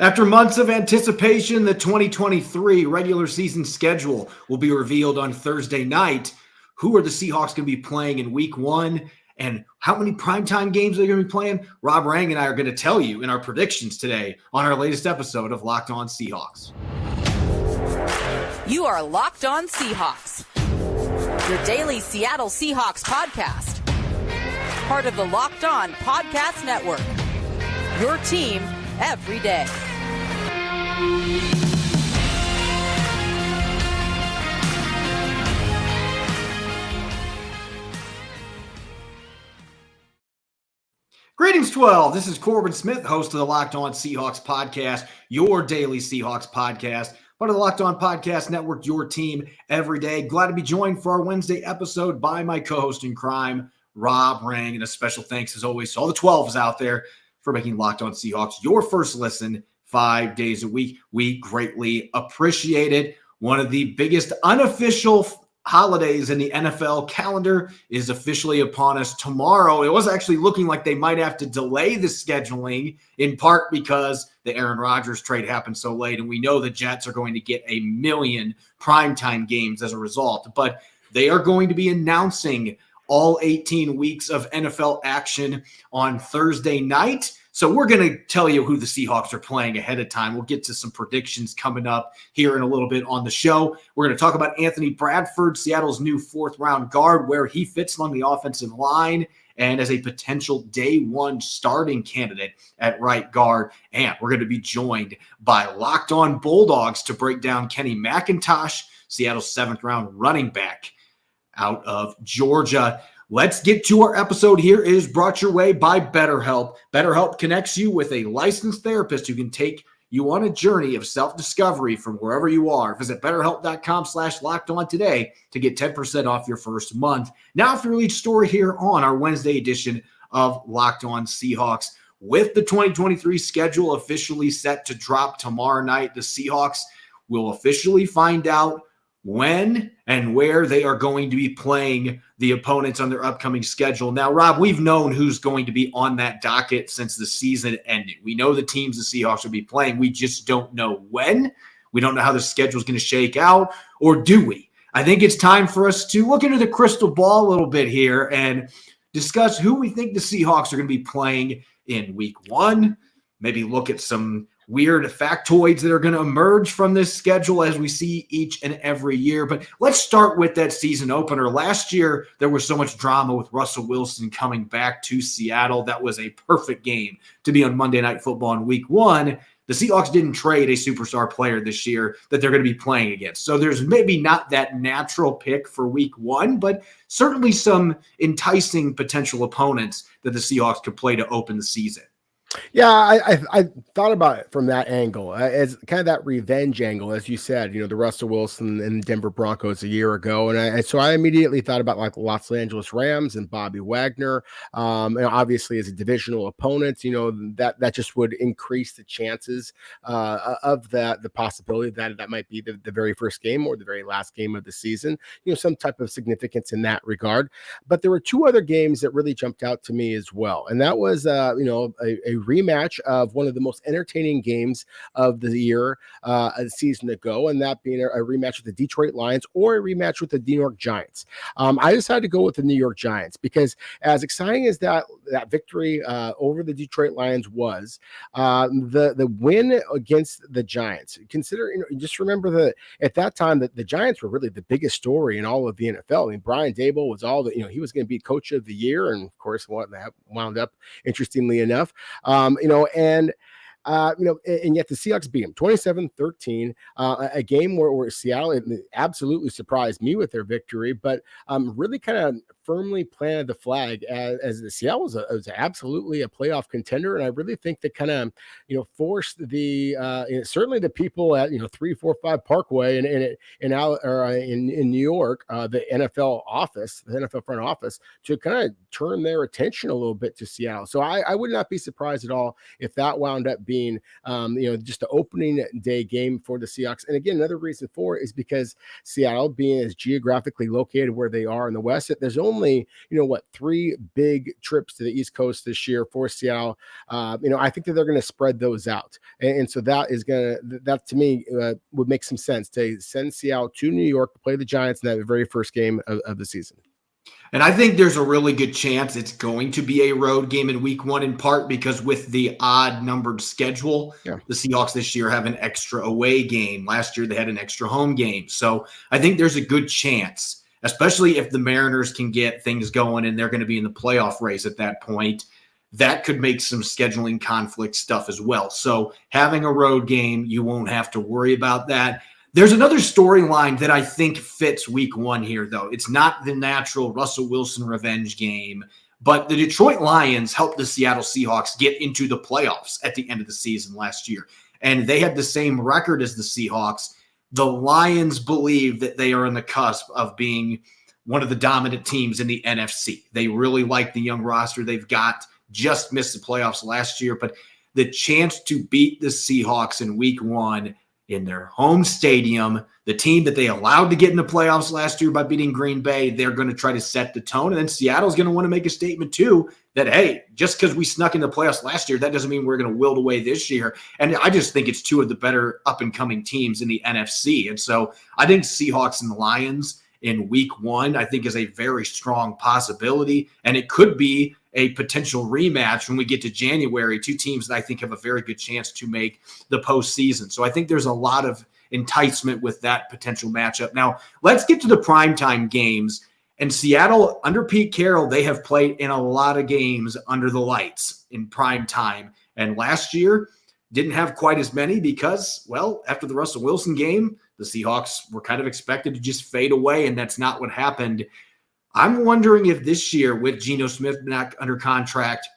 After months of anticipation, the 2023 regular season schedule will be revealed on Thursday night. Who are the Seahawks going to be playing in week one? And how many primetime games are they going to be playing? Rob Rang and I are going to tell you in our predictions today on our latest episode of Locked On Seahawks. You are Locked On Seahawks, your daily Seattle Seahawks podcast. Part of the Locked On Podcast Network, your team every day. Greetings, 12. This is Corbin Smith, host of the Locked On Seahawks podcast, your daily Seahawks podcast, part of the Locked On Podcast Network, your team every day. Glad to be joined for our Wednesday episode by my co-host in crime, Rob Rang, and a special thanks, as always, to all the 12s out there for making Locked On Seahawks your first listen 5 days a week. We greatly appreciate it. One of the biggest unofficial holidays in the NFL calendar is officially upon us tomorrow. It was actually looking like they might have to delay the scheduling, in part because the Aaron Rodgers trade happened so late, and we know the Jets are going to get 1 million primetime games as a result. But they are going to be announcing all 18 weeks of NFL action on Thursday night. So we're going to tell you who the Seahawks are playing ahead of time. We'll get to some predictions coming up here in a little bit on the show. We're going to talk about Anthony Bradford, Seattle's new fourth-round guard, where he fits along the offensive line and as a potential day one starting candidate at right guard. And we're going to be joined by Locked On Bulldogs to break down Kenny McIntosh, Seattle's seventh-round running back out of Georgia. Let's get to our episode. Here is brought your way by BetterHelp. BetterHelp connects you with a licensed therapist who can take you on a journey of self-discovery from wherever you are. Visit BetterHelp.com/LockedOn today to get 10% off your first month. Now for your lead story here on our Wednesday edition of Locked On Seahawks. With the 2023 schedule officially set to drop tomorrow night, the Seahawks will officially find out when and where they are going to be playing the opponents on their upcoming schedule. Now, Rob, we've known who's going to be on that docket since the season ended. We know the teams the Seahawks will be playing. We just don't know when. We don't know how the schedule is going to shake out, or do we? I think it's time for us to look into the crystal ball a little bit here and discuss who we think the Seahawks are going to be playing in week one. Maybe look at some weird factoids that are going to emerge from this schedule as we see each and every year. But let's start with that season opener. Last year, there was so much drama with Russell Wilson coming back to Seattle. That was a perfect game to be on Monday Night Football in week one. The Seahawks didn't trade a superstar player this year that they're going to be playing against. So there's maybe not that natural pick for week one, but certainly some enticing potential opponents that the Seahawks could play to open the season. Yeah, I thought about it from that angle, as kind of that revenge angle, as you said, the Russell Wilson and Denver Broncos a year ago. And so I immediately thought about like Los Angeles Rams and Bobby Wagner. And obviously as a divisional opponent, that just would increase the chances of the possibility that might be the very first game or the very last game of the season, some type of significance in that regard. But there were two other games that really jumped out to me as well. And that was, a rematch of one of the most entertaining games of the year a season ago, and that being a rematch with the Detroit Lions or a rematch with the New York Giants. I decided to go with the New York Giants because as exciting as that victory over the Detroit Lions was, the win against the Giants, just remember that at that time that the Giants were really the biggest story in all of the NFL. I mean, Brian Daboll was he was going to be coach of the year, and of course that wound up, interestingly enough. And yet the Seahawks beat them 27-13, a game where Seattle absolutely surprised me with their victory, but really kind of firmly planted the flag as the Seattle was absolutely a playoff contender. And I really think that kind of, forced certainly the people at, 345 Parkway in New York, the NFL front office, to kind of turn their attention a little bit to Seattle. So I would not be surprised at all if that wound up being, just the opening day game for the Seahawks. And again, another reason for it is because Seattle being as geographically located where they are in the West, there's only only, 3 big trips to the East Coast this year for Seattle. I think that they're going to spread those out. And so that to me would make some sense to send Seattle to New York to play the Giants in that very first game of the season. And I think there's a really good chance it's going to be a road game in week 1, in part because with the odd numbered schedule, the Seahawks this year have an extra away game. Last year, they had an extra home game. So I think there's a good chance, especially if the Mariners can get things going and they're going to be in the playoff race at that point, that could make some scheduling conflict stuff as well. So having a road game, you won't have to worry about that. There's another storyline that I think fits week 1 here, though. It's not the natural Russell Wilson revenge game, but the Detroit Lions helped the Seattle Seahawks get into the playoffs at the end of the season last year. And they had the same record as the Seahawks. The Lions believe that they are on the cusp of being one of the dominant teams in the NFC. They really like the young roster they've got, just missed the playoffs last year, but the chance to beat the Seahawks in week 1 in their home stadium, the team that they allowed to get in the playoffs last year by beating Green Bay, they're going to try to set the tone. And then Seattle's going to want to make a statement too that, hey, just because we snuck in the playoffs last year, that doesn't mean we're going to wilt away this year. And I just think it's 2 of the better up-and-coming teams in the NFC. And so I think Seahawks and the Lions in week 1, I think is a very strong possibility. And it could be a potential rematch when we get to January, 2 teams that I think have a very good chance to make the postseason. So I think there's a lot of enticement with that potential matchup. Now, let's get to the primetime games. And Seattle, under Pete Carroll, they have played in a lot of games under the lights in prime time. And last year didn't have quite as many because, well, after the Russell Wilson game, the Seahawks were kind of expected to just fade away, and that's not what happened. I'm wondering if this year, with Geno Smith back under contract,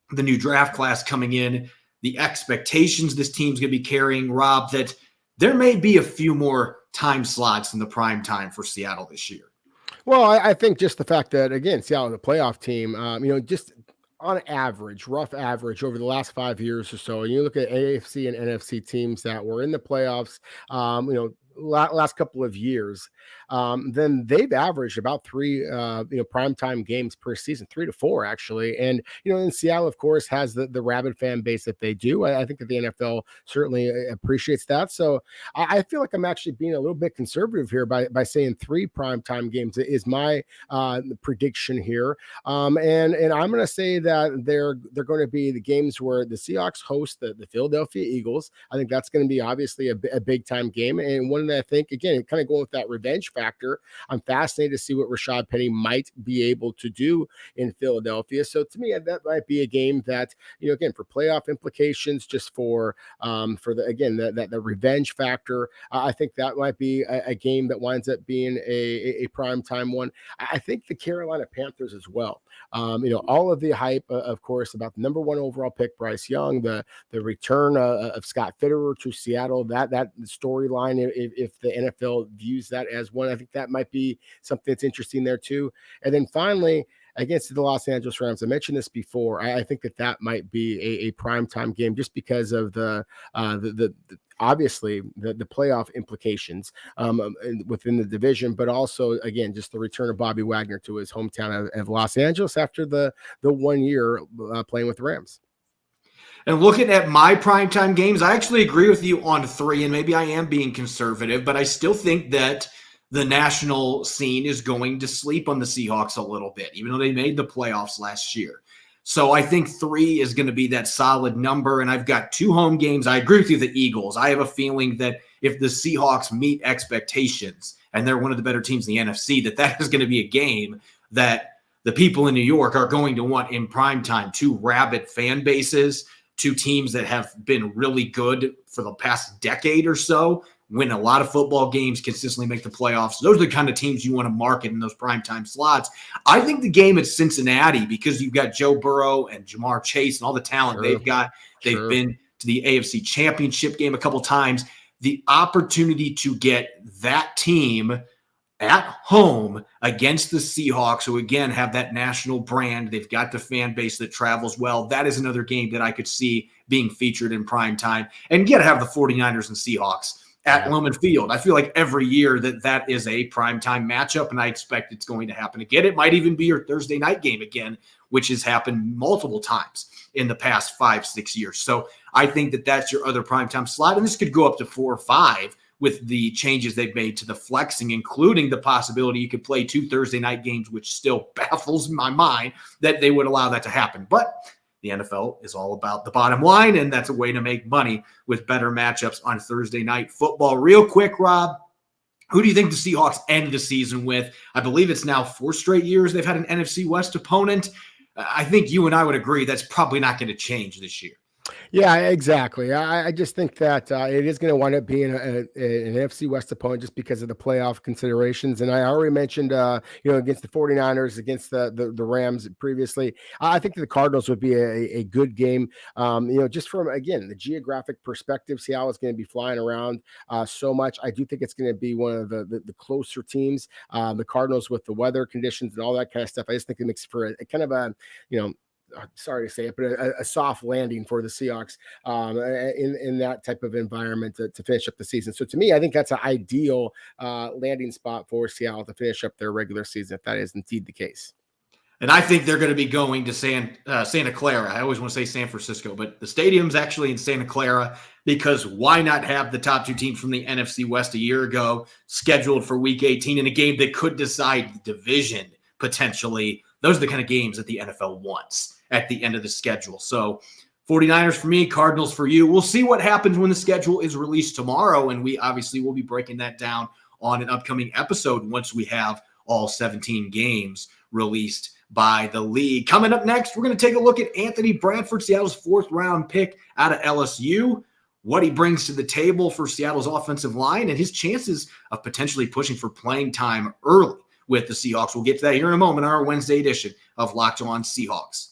the new draft class coming in, the expectations this team's going to be carrying, Rob, that there may be a few more time slots in the prime time for Seattle this year. Well, I think just the fact that, again, Seattle is a playoff team, just on average, rough average over the last 5 years or so, and you look at AFC and NFC teams that were in the playoffs, last couple of years, then they've averaged about 3 primetime games per season, 3 to 4 actually. And in Seattle, of course, has the rabid fan base that they do. I think that the NFL certainly appreciates that. So I feel like I'm actually being a little bit conservative here by saying 3 primetime games is my prediction here. And I'm going to say that they're going to be the games where the Seahawks host the Philadelphia Eagles. I think that's going to be obviously a big time game, and one that I think, again, kind of going with that revenge factor. I'm fascinated to see what Rashad Penny might be able to do in Philadelphia. So to me, that might be a game that, again, for playoff implications, just for the revenge factor, I think that might be a game that winds up being a primetime one. I think the Carolina Panthers as well. All of the hype, of course, about the number 1 overall pick, Bryce Young, the return of Scott Fitterer to Seattle, that storyline, if the NFL views that as one, I think that might be something that's interesting there too. And then finally, against the Los Angeles Rams, I mentioned this before. I think that might be a primetime game just because of the obviously the playoff implications within the division, but also, again, just the return of Bobby Wagner to his hometown of Los Angeles after the 1 year playing with the Rams. And looking at my primetime games, I actually agree with you on 3, and maybe I am being conservative, but I still think that the national scene is going to sleep on the Seahawks a little bit, even though they made the playoffs last year. So I think 3 is going to be that solid number, and I've got 2 home games. I agree with you, the Eagles. I have a feeling that if the Seahawks meet expectations, and they're one of the better teams in the NFC, that is going to be a game that the people in New York are going to want in primetime. 2 rabid fan bases, 2 teams that have been really good for the past decade or so, win a lot of football games, consistently make the playoffs. Those are the kind of teams you want to market in those primetime slots. I think the game at Cincinnati, because you've got Joe Burrow and Jamar Chase and all the talent they've got, they've been to the AFC Championship game a couple times. The opportunity to get that team at home against the Seahawks, who again have that national brand. They've got the fan base that travels well. That is another game that I could see being featured in prime time. And you got to have the 49ers and Seahawks at Lumen Field. I feel like every year that is a primetime matchup, and I expect it's going to happen again. It might even be your Thursday night game again, which has happened multiple times in the past 5-6 years. So I think that's your other primetime slot, and this could go up to 4 or 5 with the changes they've made to the flexing, including the possibility you could play 2 Thursday night games, which still baffles my mind that they would allow that to happen. But the NFL is all about the bottom line, and that's a way to make money with better matchups on Thursday night football. Real quick, Rob, who do you think the Seahawks end the season with? I believe it's now 4 straight years they've had an NFC West opponent. I think you and I would agree that's probably not going to change this year. Yeah, exactly. I just think that it is going to wind up being an NFC West opponent just because of the playoff considerations. And I already mentioned, against the 49ers, against the Rams previously. I think the Cardinals would be a good game. Just from, again, the geographic perspective, Seattle is going to be flying around so much. I do think it's going to be one of the closer teams. The Cardinals with the weather conditions and all that kind of stuff. I just think it makes for a kind of a, sorry to say it, but a soft landing for the Seahawks in that type of environment to finish up the season. So to me, I think that's an ideal landing spot for Seattle to finish up their regular season, if that is indeed the case. And I think they're going to be going to Santa Clara. I always want to say San Francisco, but the stadium's actually in Santa Clara because why not have the top 2 teams from the NFC West a year ago scheduled for Week 18 in a game that could decide the division potentially? Those are the kind of games that the NFL wants at the end of the schedule. So 49ers for me, Cardinals for you. We'll see what happens when the schedule is released tomorrow, and we obviously will be breaking that down on an upcoming episode once we have all 17 games released by the league. Coming up next, we're going to take a look at Anthony Bradford, Seattle's 4th-round pick out of LSU, what he brings to the table for Seattle's offensive line, and his chances of potentially pushing for playing time early with the Seahawks. We'll get to that here in a moment on our Wednesday edition of Locked On Seahawks.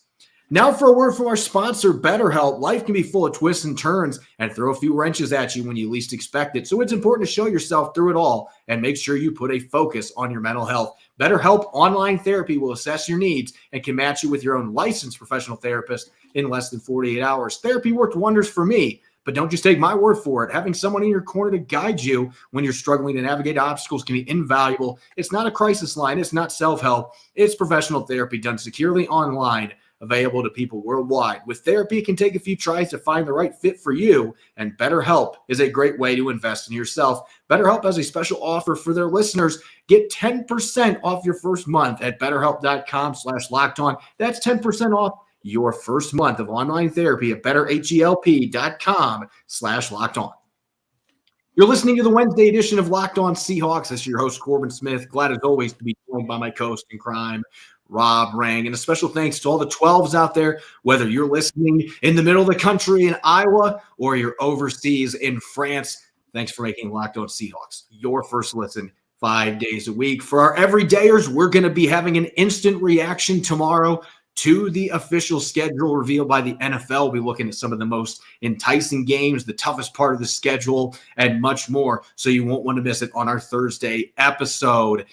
Now for a word from our sponsor, BetterHelp. Life can be full of twists and turns and throw a few wrenches at you when you least expect it. So it's important to show yourself through it all and make sure you put a focus on your mental health. BetterHelp Online Therapy will assess your needs and can match you with your own licensed professional therapist in less than 48 hours. Therapy worked wonders for me, but don't just take my word for it. Having someone in your corner to guide you when you're struggling to navigate obstacles can be invaluable. It's not a crisis line. It's not self-help. It's professional therapy done securely online, available to people worldwide. With therapy, it can take a few tries to find the right fit for you, and BetterHelp is a great way to invest in yourself. BetterHelp has a special offer for their listeners. Get 10% off your first month at betterhelp.com/lockedon. That's 10% off your first month of online therapy at betterhelp.com/lockedon. You're listening to the Wednesday edition of Locked On Seahawks. This is your host, Corbin Smith. Glad as always to be joined by my co-host in crime, Rob Rang. And a special thanks to all the 12s out there, whether you're listening in the middle of the country in Iowa or you're overseas in France. Thanks for making Locked On Seahawks your first listen 5 days a week. For our everydayers, we're going to be having an instant reaction tomorrow to the official schedule revealed by the NFL. We'll be looking at some of the most enticing games, the toughest part of the schedule, and much more. So you won't want to miss it on our Thursday episode.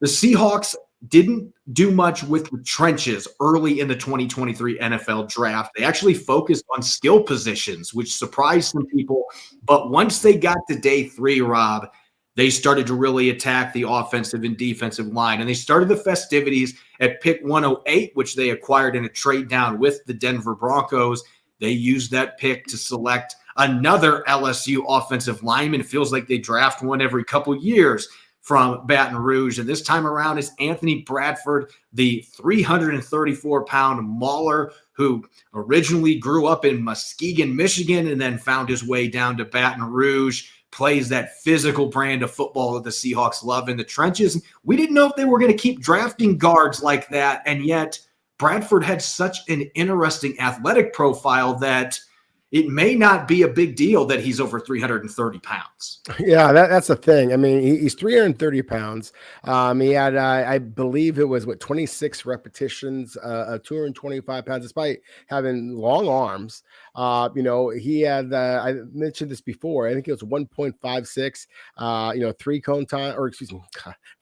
The Seahawks didn't do much with the trenches early in the 2023 NFL draft. They actually focused on skill positions, which surprised some people. But once they got to day 3, Rob, they started to really attack the offensive and defensive line. And they started the festivities at pick 108, which they acquired in a trade down with the Denver Broncos. They used that pick to select another LSU offensive lineman. It feels like they draft one every couple years from Baton Rouge. And this time around is Anthony Bradford, the 334-pound mauler who originally grew up in Muskegon, Michigan, and then found his way down to Baton Rouge, plays that physical brand of football that the Seahawks love in the trenches. We didn't know if they were going to keep drafting guards like that, and yet Bradford had such an interesting athletic profile that it may not be a big deal that he's over 330 pounds. Yeah, that's the thing. I mean, he's 330 pounds. He had, I believe it was 26 repetitions, 225 pounds, despite having long arms. He had, I mentioned this before, I think it was 1.56, 3-cone time, or excuse me,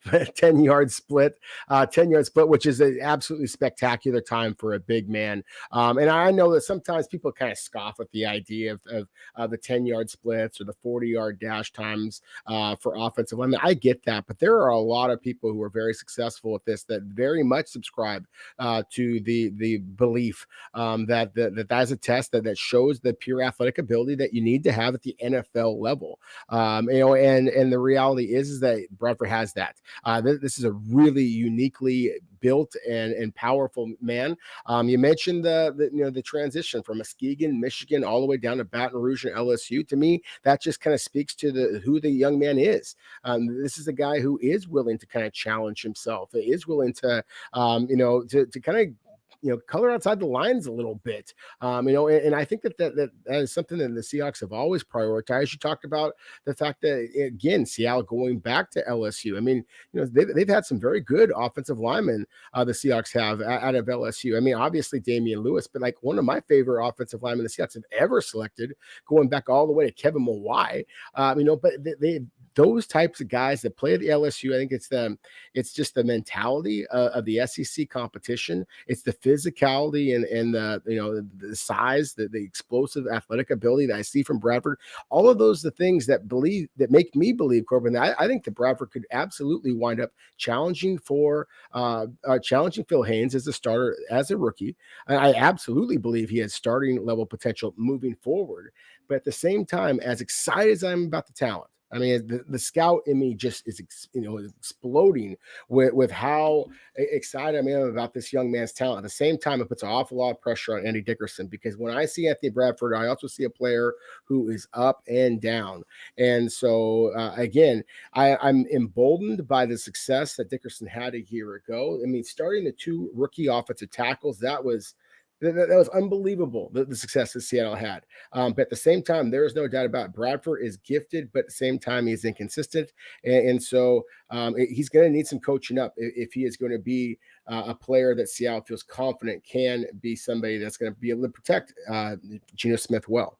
10-yard split, 10-yard split, which is an absolutely spectacular time for a big man. And I know that sometimes people kind of scoff at the idea of the 10-yard splits or the 40-yard dash times for offensive linemen. I get that, but there are a lot of people who are very successful at this that very much subscribe to the belief that is a test that shows the pure athletic ability that you need to have at the NFL level. And the reality is that Bradford has that. This is a really uniquely built and powerful man. You mentioned the transition from Muskegon, Michigan, all the way down to Baton Rouge and LSU. To me, that just kind of speaks to who the young man is. This is a guy who is willing to kind of challenge himself. Is willing to to kind of color outside the lines a little bit. And I think that is something that the Seahawks have always prioritized. You talked about the fact that, again, Seattle going back to LSU. I mean, they've had some very good offensive linemen, the Seahawks have out of LSU. I mean, obviously Damian Lewis, but like one of my favorite offensive linemen the Seahawks have ever selected, going back all the way to Kevin Mawai. But those types of guys that play at the LSU, I think it's just the mentality of the SEC competition. It's the physicality and the size, the explosive athletic ability that I see from Bradford. All of those, the things that make me believe, Corbin, that I think that Bradford could absolutely wind up challenging Phil Haynes as a starter, as a rookie. I absolutely believe he has starting level potential moving forward. But at the same time, as excited as I'm about the talent, I mean, the scout in me just is, exploding with how excited I am about this young man's talent. At the same time, it puts an awful lot of pressure on Andy Dickerson, because when I see Anthony Bradford, I also see a player who is up and down. And so, again, I'm emboldened by the success that Dickerson had a year ago. I mean, starting the 2 rookie offensive tackles, that was unbelievable, the success that Seattle had. But at the same time, there is no doubt about it. Bradford is gifted, but at the same time, he's inconsistent. And so he's going to need some coaching up if he is going to be a player that Seattle feels confident can be somebody that's going to be able to protect Geno Smith well.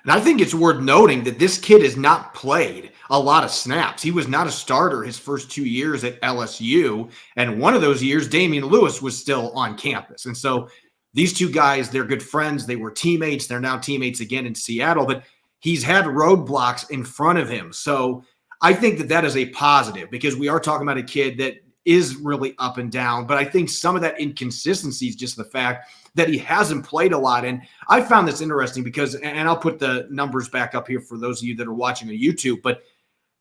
And I think it's worth noting that this kid has not played a lot of snaps. He was not a starter his first 2 years at LSU. And one of those years, Damian Lewis was still on campus. And so these two guys, they're good friends. They were teammates. They're now teammates again in Seattle, but he's had roadblocks in front of him. So I think that is a positive, because we are talking about a kid that is really up and down. But I think some of that inconsistency is just the fact that he hasn't played a lot. And I found this interesting because, and I'll put the numbers back up here for those of you that are watching on YouTube, but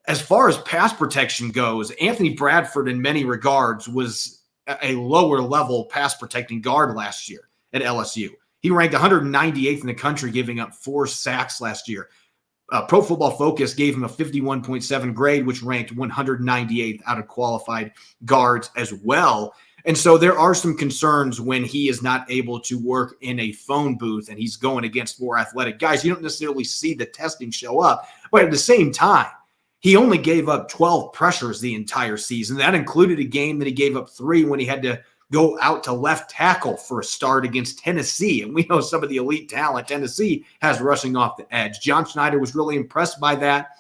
as far as pass protection goes, Anthony Bradford in many regards was a lower level pass protecting guard last year at LSU. He ranked 198th in the country, giving up 4 sacks last year. Pro Football Focus gave him a 51.7 grade, which ranked 198th out of qualified guards as well. And so there are some concerns when he is not able to work in a phone booth and he's going against more athletic guys. You don't necessarily see the testing show up, but at the same time, he only gave up 12 pressures the entire season. That included a game that he gave up 3 when he had to go out to left tackle for a start against Tennessee. And we know some of the elite talent Tennessee has rushing off the edge. John Schneider was really impressed by that.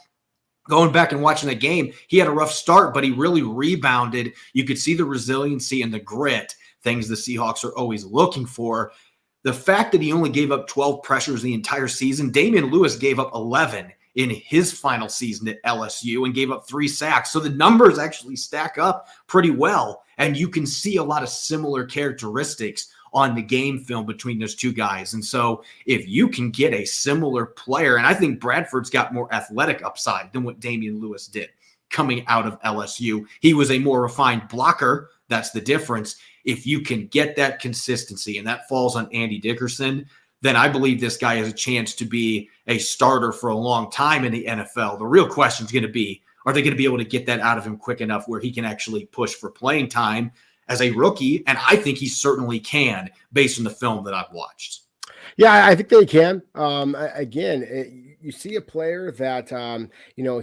Going back and watching the game, he had a rough start, but he really rebounded. You could see the resiliency and the grit, things the Seahawks are always looking for. The fact that he only gave up 12 pressures the entire season, Damian Lewis gave up 11 in his final season at LSU and gave up 3 sacks. So the numbers actually stack up pretty well. And you can see a lot of similar characteristics on the game film between those two guys. And so if you can get a similar player, and I think Bradford's got more athletic upside than what Damian Lewis did coming out of LSU. He was a more refined blocker. That's the difference. If you can get that consistency, and that falls on Andy Dickerson, then I believe this guy has a chance to be a starter for a long time in the NFL. The real question is going to be, are they going to be able to get that out of him quick enough where he can actually push for playing time as a rookie? And I think he certainly can, based on the film that I've watched. Yeah, I think they can. Again, you see a player that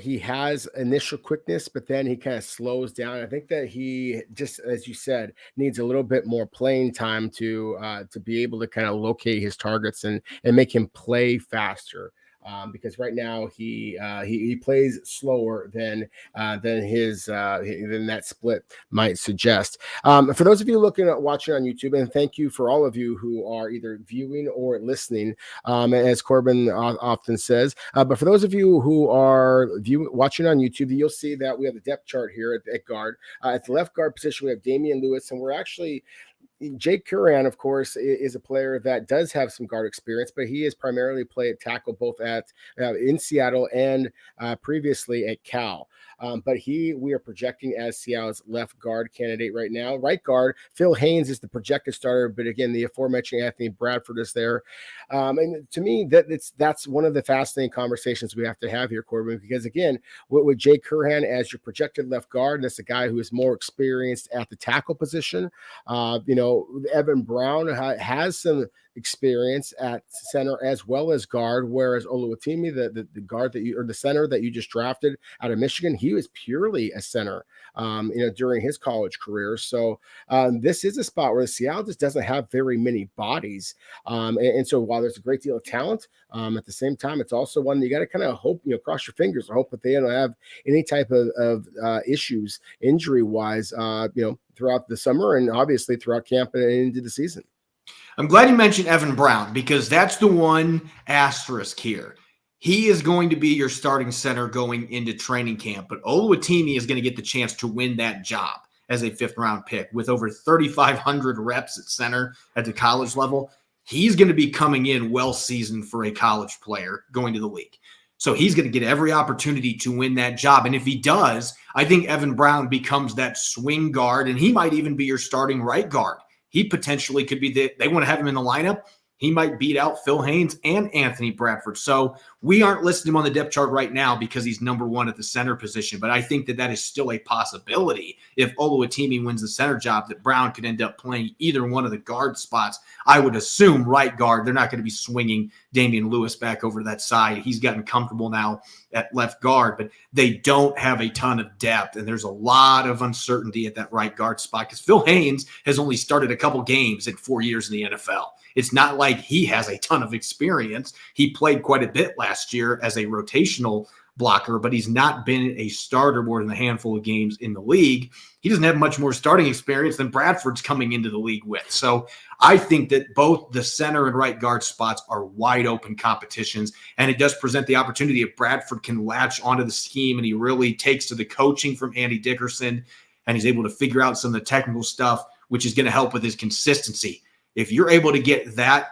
he has initial quickness, but then he kind of slows down. I think that he just, as you said, needs a little bit more playing time to be able to kind of locate his targets and make him play faster. Because right now he plays slower than that split might suggest. For those of you watching on YouTube, and thank you for all of you who are either viewing or listening, as Corbin often says. But for those of you who are watching on YouTube, you'll see that we have the depth chart here at guard. At the left guard position, we have Damian Lewis, and we're actually Jake Curran, of course, is a player that does have some guard experience, but he has primarily played tackle both at in Seattle and previously at Cal. But we are projecting as Seattle's left guard candidate right now. Right guard, Phil Haynes is the projected starter, but again, the aforementioned Anthony Bradford is there. And to me, that's one of the fascinating conversations we have to have here, Corbin, because again, with Jake Curran as your projected left guard, and that's a guy who is more experienced at the tackle position. Evan Brown has some experience at center as well as guard, whereas Oluwatimi, the guard the center that you just drafted out of Michigan, he was purely a center, during his college career. So this is a spot where Seattle just doesn't have very many bodies, and so while there's a great deal of talent, at the same time, it's also one that you got to kind of hope, cross your fingers and hope that they don't have any type of issues injury wise, throughout the summer and obviously throughout camp and into the season. I'm glad you mentioned Evan Brown because that's the one asterisk here. He is going to be your starting center going into training camp, but Oluwatimi is going to get the chance to win that job as a fifth-round pick with over 3,500 reps at center at the college level. He's going to be coming in well-seasoned for a college player going to the league. So he's going to get every opportunity to win that job. And if he does, I think Evan Brown becomes that swing guard, and he might even be your starting right guard. He potentially could be they want to have him in the lineup. He might beat out Phil Haynes and Anthony Bradford. So we aren't listing him on the depth chart right now because he's number one at the center position. But I think that is still a possibility. If Oluwatimi wins the center job, that Brown could end up playing either one of the guard spots. I would assume right guard. They're not going to be swinging Damian Lewis back over to that side. He's gotten comfortable now at left guard, but they don't have a ton of depth. And there's a lot of uncertainty at that right guard spot because Phil Haynes has only started a couple games in 4 years in the NFL. It's not like he has a ton of experience. He played quite a bit last year as a rotational blocker, but he's not been a starter more than a handful of games in the league. He doesn't have much more starting experience than Bradford's coming into the league with. So I think that both the center and right guard spots are wide open competitions, and it does present the opportunity if Bradford can latch onto the scheme and he really takes to the coaching from Andy Dickerson and he's able to figure out some of the technical stuff, which is going to help with his consistency. If you're able to get that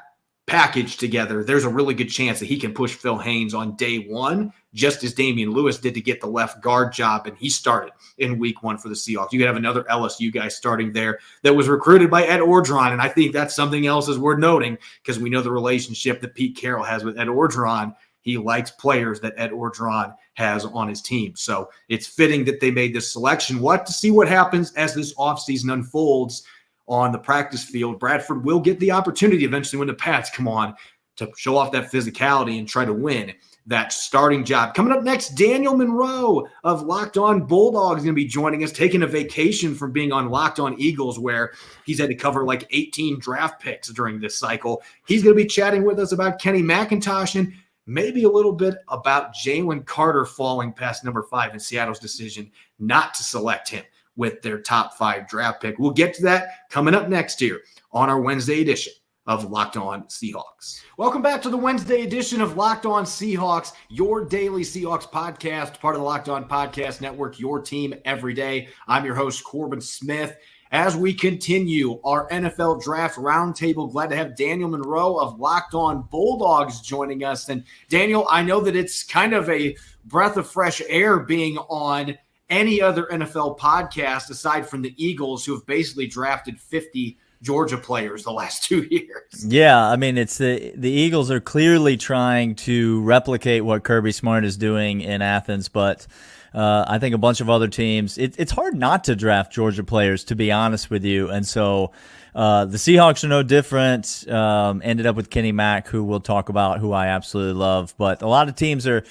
package together, there's a really good chance that he can push Phil Haynes on day one, just as Damian Lewis did to get the left guard job, and he started in week 1 for the Seahawks. You could have another LSU guy starting there that was recruited by Ed Orgeron, and I think that's something else is worth noting because we know the relationship that Pete Carroll has with Ed Orgeron. He likes players that Ed Orgeron has on his team. So it's fitting that they made this selection. We'll have to see what happens as this offseason unfolds on the practice field. Bradford will get the opportunity eventually when the Pats come on to show off that physicality and try to win that starting job. Coming up next, Daniel Monroe of Locked On Bulldogs is going to be joining us, taking a vacation from being on Locked On Eagles, where he's had to cover like 18 draft picks during this cycle. He's going to be chatting with us about Kenny McIntosh and maybe a little bit about Jalen Carter falling past number 5 in Seattle's decision not to select him with their top 5 draft pick. We'll get to that coming up next here on our Wednesday edition of Locked On Seahawks. Welcome back to the Wednesday edition of Locked On Seahawks, your daily Seahawks podcast, part of the Locked On Podcast Network, your team every day. I'm your host, Corbin Smith. As we continue our NFL Draft Roundtable, glad to have Daniel Monroe of Locked On Bulldogs joining us. And Daniel, I know that it's kind of a breath of fresh air being on any other NFL podcast aside from the Eagles, who have basically drafted 50 Georgia players the last 2 years. Yeah, I mean, it's the Eagles are clearly trying to replicate what Kirby Smart is doing in Athens, but I think a bunch of other teams. It's hard not to draft Georgia players, to be honest with you. And so the Seahawks are no different. Ended up with Kenny Mack, who we'll talk about, who I absolutely love. But a lot of teams are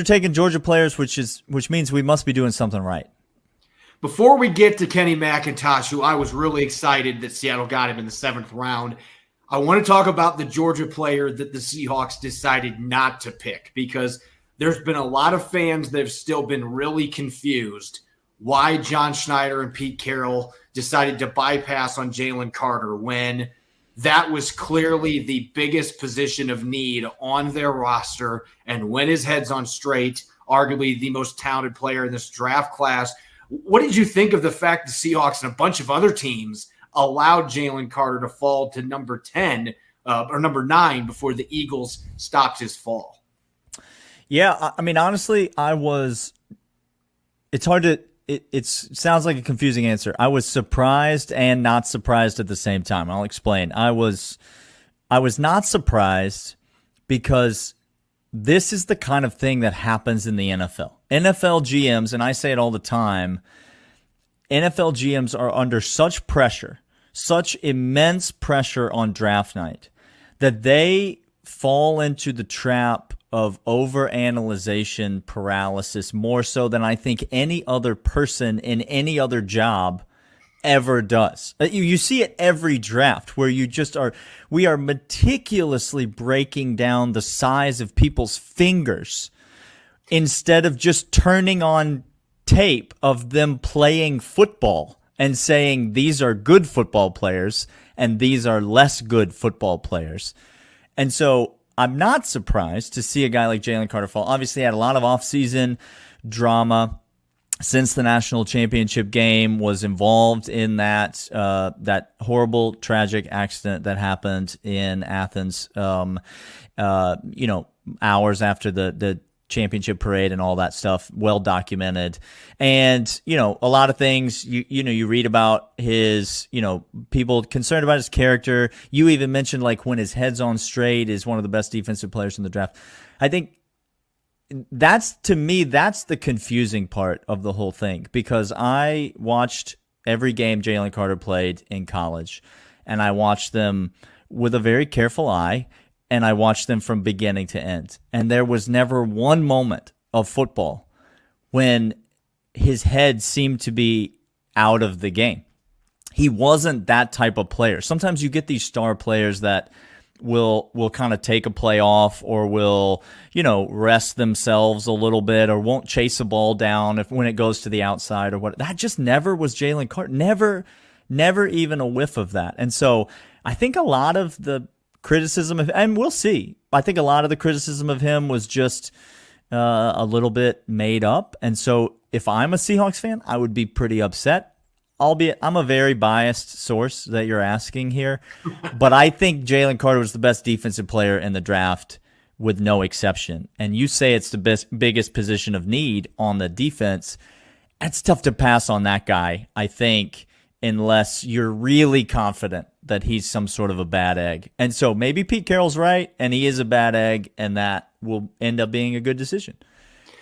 taking Georgia players, which means we must be doing something right. Before we get to Kenny McIntosh, who I was really excited that Seattle got him in the 7th round, I want to talk about the Georgia player that the Seahawks decided not to pick, because there's been a lot of fans that have still been really confused why John Schneider and Pete Carroll decided to bypass on Jalen Carter when that was clearly the biggest position of need on their roster, and when his head's on straight, arguably the most talented player in this draft class. What did you think of the fact the Seahawks and a bunch of other teams allowed Jalen Carter to fall to number 10 or number 9 before the Eagles stopped his fall? Yeah, I mean, honestly, it's hard to, it sounds like a confusing answer. I was surprised and not surprised at the same time. I'll explain. I was not surprised because this is the kind of thing that happens in the NFL. NFL GMs, and I say it all the time, NFL GMs are under such pressure, such immense pressure on draft night, that they fall into the trap of overanalyzation paralysis more so than I think any other person in any other job ever does. You see it every draft where we are meticulously breaking down the size of people's fingers instead of just turning on tape of them playing football and saying these are good football players and these are less good football players. And so I'm not surprised to see a guy like Jalen Carter fall. Obviously, had a lot of offseason drama since the national championship game, was involved in that horrible, tragic accident that happened in Athens, hours after the championship parade and all that stuff, well documented. And, a lot of things, you read about his, people concerned about his character. You even mentioned like when his head's on straight is one of the best defensive players in the draft. I think that's the confusing part of the whole thing, because I watched every game Jalen Carter played in college, and I watched them with a very careful eye, and I watched them from beginning to end. And there was never one moment of football when his head seemed to be out of the game. He wasn't that type of player. Sometimes you get these star players that will kind of take a play off, or will, rest themselves a little bit, or won't chase a ball down when it goes to the outside or what. That just never was Jalen Carter. Never even a whiff of that. And so I think a lot of the criticism of, and we'll see, I think a lot of the criticism of him was just a little bit made up. And so if I'm a Seahawks fan, I would be pretty upset. Albeit I'm a very biased source that you're asking here, but I think Jalen Carter was the best defensive player in the draft with no exception. And you say it's the biggest position of need on the defense. It's tough to pass on that guy, I think, unless you're really confident that he's some sort of a bad egg. And so maybe Pete Carroll's right, and he is a bad egg, and that will end up being a good decision.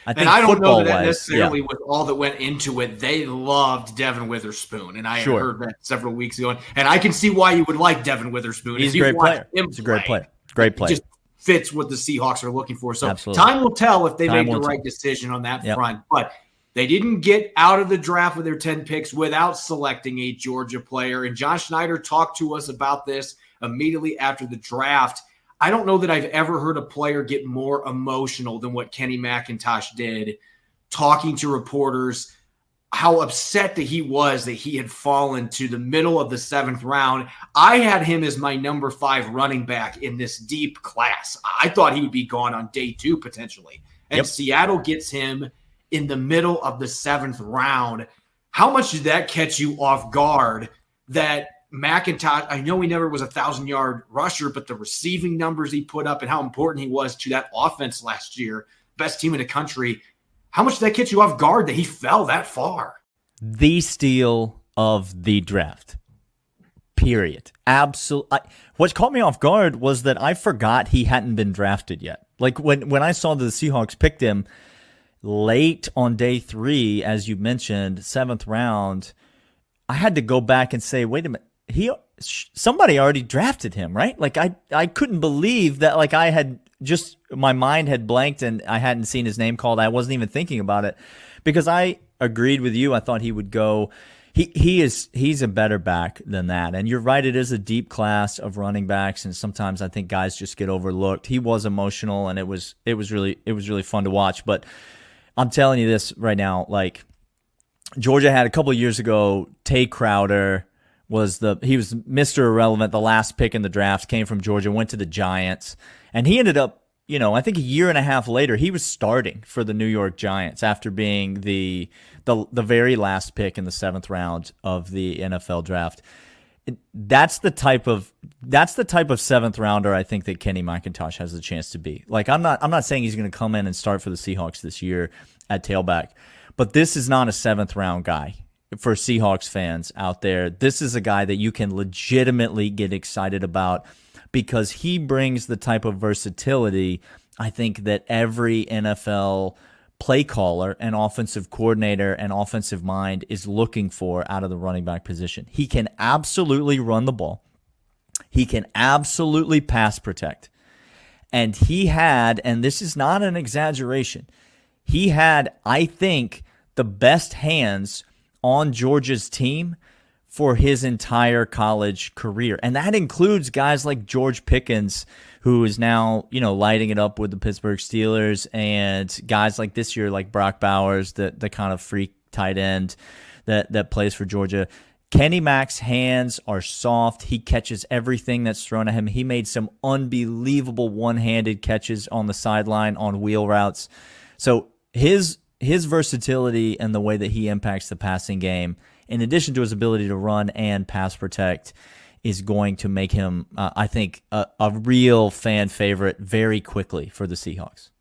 I don't know that necessarily was all that went into it. They loved Devin Witherspoon, and I had heard that several weeks ago. And I can see why you would like Devin Witherspoon. He's a great player. He's a great player. Great player. It just fits what the Seahawks are looking for. So Absolutely. Time will tell if they made the right decision on that front. But they didn't get out of the draft with their 10 picks without selecting a Georgia player. And John Schneider talked to us about this immediately after the draft. I don't know that I've ever heard a player get more emotional than what Kenny McIntosh did, talking to reporters, how upset that he was that he had fallen to the middle of the 7th round. I had him as my number 5 running back in this deep class. I thought he would be gone on day 2 potentially. And Seattle gets him in the middle of the 7th round. How much did that catch you off guard that McIntosh, I know he never was a 1,000-yard rusher, but the receiving numbers he put up and how important he was to that offense last year, best team in the country, how much did that catch you off guard that he fell that far? The steal of the draft, period. Absolutely. What caught me off guard was that I forgot he hadn't been drafted yet. Like when I saw that the Seahawks picked him, late on day 3, as you mentioned, 7th round, I had to go back and say, wait a minute, somebody already drafted him, right? Like I couldn't believe that, like I had just, my mind had blanked and I hadn't seen his name called. I wasn't even thinking about it because I agreed with you. I thought he would go. He's a better back than that. And you're right, it is a deep class of running backs, and sometimes I think guys just get overlooked. He was emotional, and it was really fun to watch. But I'm telling you this right now, like Georgia had a couple of years ago, Tay Crowder he was Mr. Irrelevant, the last pick in the draft, came from Georgia, went to the Giants, and he ended up, I think a year and a half later, he was starting for the New York Giants after being the very last pick in the 7th round of the NFL draft. That's the type of 7th rounder I think that Kenny McIntosh has a chance to be. Like I'm not saying he's going to come in and start for the Seahawks this year at tailback, but this is not a 7th round guy. For Seahawks fans out there, this is a guy that you can legitimately get excited about because he brings the type of versatility I think that every NFL play caller and offensive coordinator and offensive mind is looking for out of the running back position. He can absolutely run the ball. He can absolutely pass protect. And he had, and this is not an exaggeration, he had, I think, the best hands on Georgia's team for his entire college career. And that includes guys like George Pickens, who is now, lighting it up with the Pittsburgh Steelers, and guys like this year, like Brock Bowers, the kind of freak tight end that plays for Georgia. Kenny Mack's hands are soft. He catches everything that's thrown at him. He made some unbelievable one-handed catches on the sideline on wheel routes. So his versatility and the way that he impacts the passing game, in addition to his ability to run and pass protect, is going to make him, I think, a real fan favorite very quickly for the Seahawks.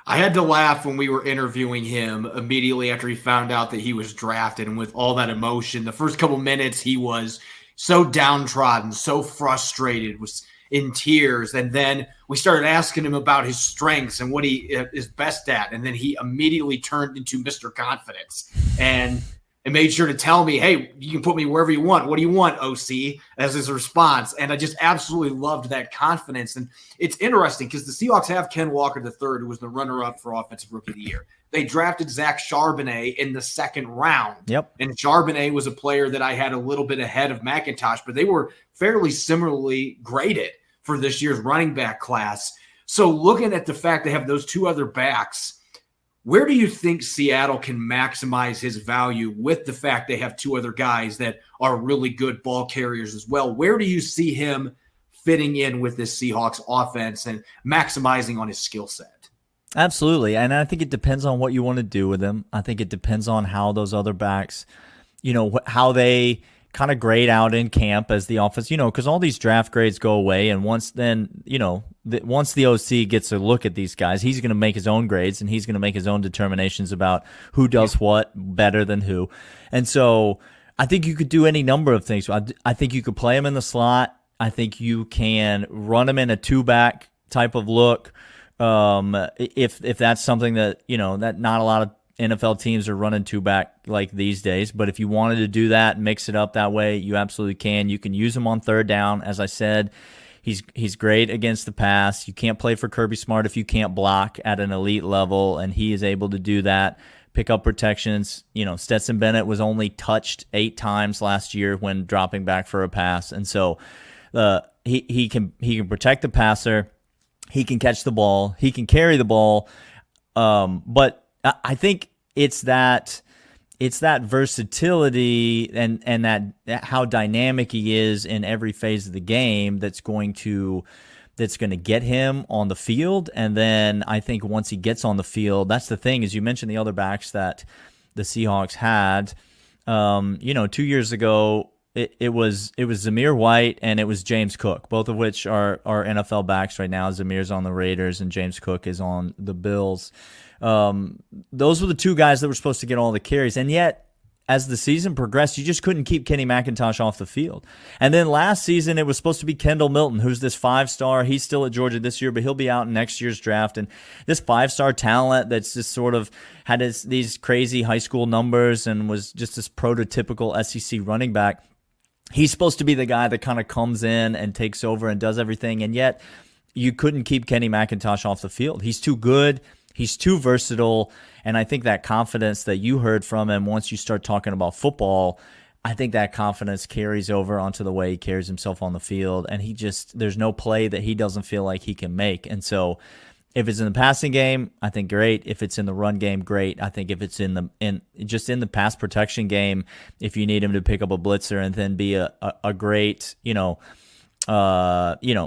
I had to laugh when we were interviewing him immediately after he found out that he was drafted, and with all that emotion, the first couple minutes he was so downtrodden, so frustrated, was in tears. And then we started asking him about his strengths and what he is best at. And then he immediately turned into Mr. Confidence and made sure to tell me, hey, you can put me wherever you want. What do you want, OC? As his response. And I just absolutely loved that confidence. And it's interesting because the Seahawks have Ken Walker III, who was the runner-up for Offensive Rookie of the Year. They drafted Zach Charbonnet in the 2nd round. Yep. And Charbonnet was a player that I had a little bit ahead of McIntosh, but they were fairly similarly graded for this year's running back class. So looking at the fact they have those two other backs, where do you think Seattle can maximize his value with the fact they have two other guys that are really good ball carriers as well? Where do you see him fitting in with this Seahawks offense and maximizing on his skill set? Absolutely. And I think it depends on what you want to do with him. I think it depends on how those other backs, how they kind of grade out in camp as the offense, because all these draft grades go away. And once the OC gets a look at these guys, he's going to make his own grades and he's going to make his own determinations about who does what better than who. And so I think you could do any number of things. I think you could play him in the slot. I think you can run him in a 2-back type of look. If that's something that, that not a lot of NFL teams are running 2-back like these days, but if you wanted to do that, mix it up that way, you absolutely can. You can use him on 3rd down. As I said, he's great against the pass. You can't play for Kirby Smart if you can't block at an elite level, and he is able to do that. Pick up protections. Stetson Bennett was only touched 8 times last year when dropping back for a pass, and so he can protect the passer. He can catch the ball. He can carry the ball. But I think it's that versatility and that how dynamic he is in every phase of the game that's going to get him on the field. And then I think once he gets on the field, that's the thing, is you mentioned the other backs that the Seahawks had. 2 years ago, it was Zamir White and it was James Cook, both of which are NFL backs right now. Zamir's on the Raiders and James Cook is on the Bills. Those were the two guys that were supposed to get all the carries, and yet as the season progressed, you just couldn't keep Kenny McIntosh off the field. And then last season, it was supposed to be Kendall Milton, who's this 5-star. He's still at Georgia this year, but he'll be out in next year's draft. And this 5-star talent that's just sort of had these crazy high school numbers and was just this prototypical SEC running back. He's supposed to be the guy that kind of comes in and takes over and does everything. And yet you couldn't keep Kenny McIntosh off the field. He's too good. He's too versatile, and I think that confidence that you heard from him once you start talking about football, I think that confidence carries over onto the way he carries himself on the field, and there's no play that he doesn't feel like he can make. And so if it's in the passing game, I think great. If it's in the run game, great. I think if it's in the pass protection game, if you need him to pick up a blitzer and then be a great,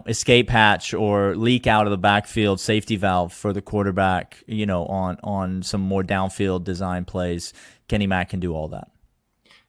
escape hatch or leak out of the backfield safety valve for the quarterback, on some more downfield design plays, Kenny Mack can do all that.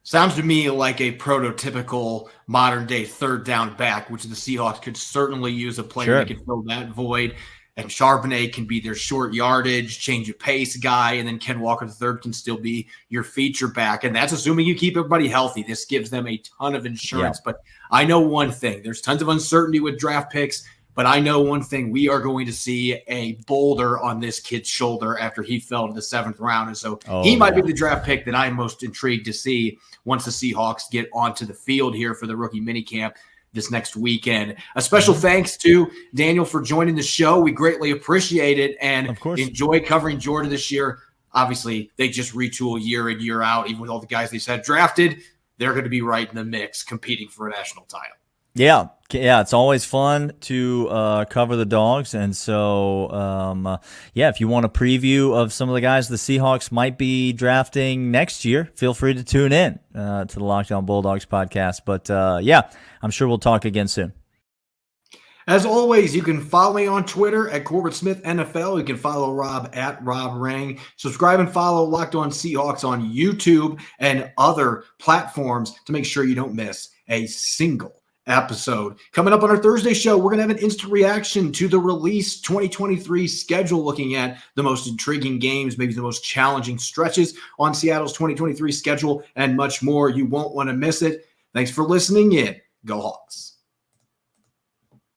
Sounds to me like a prototypical modern day third down back, which the Seahawks could certainly use a player that could fill that void. And Charbonnet can be their short yardage, change of pace guy, and then Ken Walker III can still be your feature back. And that's assuming you keep everybody healthy. This gives them a ton of insurance. Yeah. But I know one thing. There's tons of uncertainty with draft picks, but I know one thing. We are going to see a boulder on this kid's shoulder after he fell to the 7th round. And so he might be the draft pick that I'm most intrigued to see once the Seahawks get onto the field here for the rookie minicamp this next weekend. A special thanks to Daniel for joining the show. We greatly appreciate it and of course enjoy covering Georgia this year. Obviously, they just retool year in, year out. Even with all the guys they said drafted, they're going to be right in the mix competing for a national title. Yeah, it's always fun to cover the Dogs. And so, if you want a preview of some of the guys the Seahawks might be drafting next year, feel free to tune in to the Locked On Bulldogs podcast. But, I'm sure we'll talk again soon. As always, you can follow me on Twitter at Corbin Smith NFL. You can follow Rob at Rob Rang. Subscribe and follow Locked On Seahawks on YouTube and other platforms to make sure you don't miss a single episode. Coming up on our Thursday show, we're going to have an instant reaction to the release 2023 schedule, looking at the most intriguing games, maybe the most challenging stretches on Seattle's 2023 schedule, and much more. You won't want to miss it. Thanks for listening in. Go Hawks.